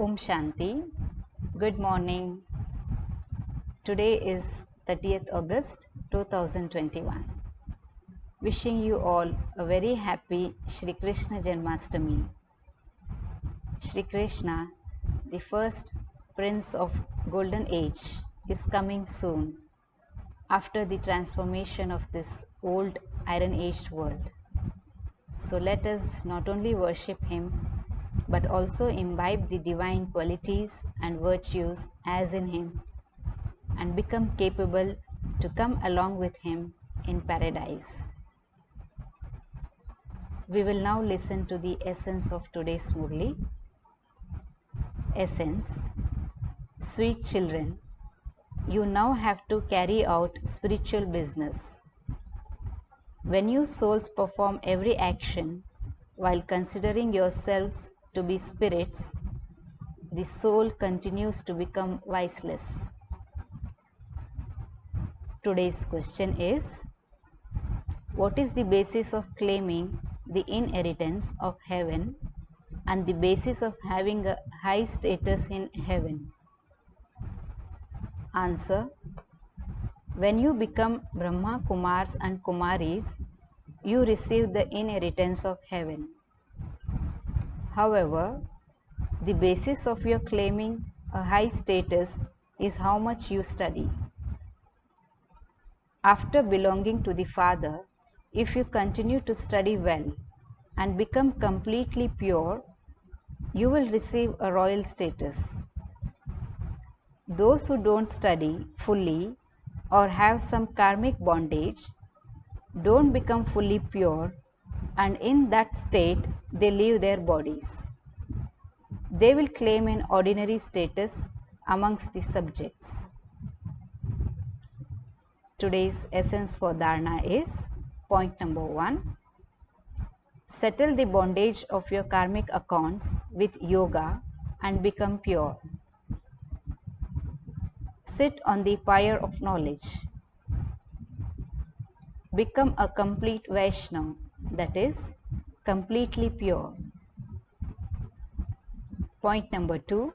Om Shanti. Good morning. Today is 30th August 2021. Wishing you all a very happy Shri Krishna Janmashtami. Shri Krishna, the first Prince of Golden Age, is coming soon after the transformation of this old Iron Age world. So let us not only worship him but also imbibe the divine qualities and virtues as in him and become capable to come along with him in paradise. We will now listen to the essence of today's Murli. Essence. Sweet children, you now have to carry out spiritual business. When you souls perform every action while considering yourselves to be spirits, the soul continues to become viceless. Today's question is, what is the basis of claiming the inheritance of heaven and the basis of having a high status in heaven? Answer. When you become Brahma Kumars and Kumaris, you receive the inheritance of heaven. However, the basis of your claiming a high status is how much you study. After belonging to the Father, if you continue to study well and become completely pure, you will receive a royal status. Those who don't study fully or have some karmic bondage don't become fully pure, and in that state they leave their bodies. They will claim an ordinary status amongst the subjects. Today's essence for Dharana is point number 1. Settle the bondage of your karmic accounts with yoga and become pure. Sit on the pyre of knowledge. Become a complete Vaishnava, that is, completely pure. Point number 2.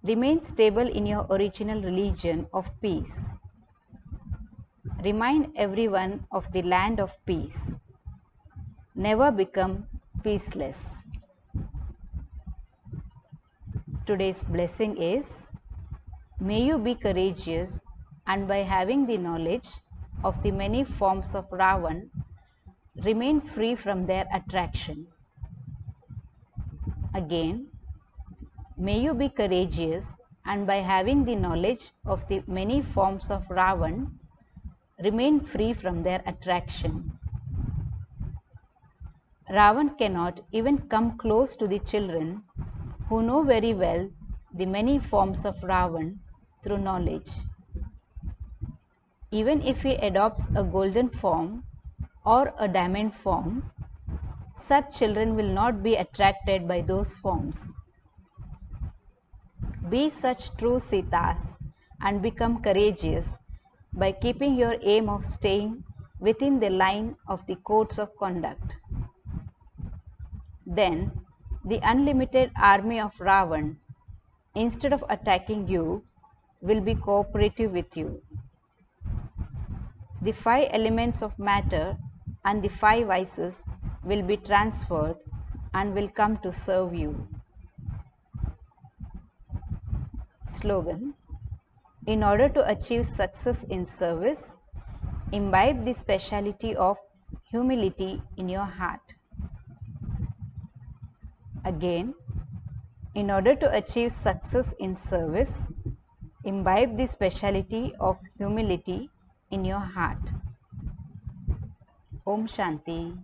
Remain stable in your original religion of peace. Remind everyone of the land of peace. Never become peaceless. Today's blessing is, may you be courageous and by having the knowledge of the many forms of Ravan, remain free from their attraction. Again, may you be courageous and by having the knowledge of the many forms of Ravan, remain free from their attraction. Ravan cannot even come close to the children who know very well the many forms of Ravan through knowledge. Even if he adopts a golden form or a diamond form, such children will not be attracted by those forms. Be such true Sitas and become courageous by keeping your aim of staying within the line of the codes of conduct. Then the unlimited army of Ravan, instead of attacking you, will be cooperative with you. The 5 elements of matter and the 5 vices will be transferred and will come to serve you. Slogan. In order to achieve success in service, imbibe the speciality of humility in your heart. Again, in order to achieve success in service, imbibe the speciality of humility in your heart. Om Shanti.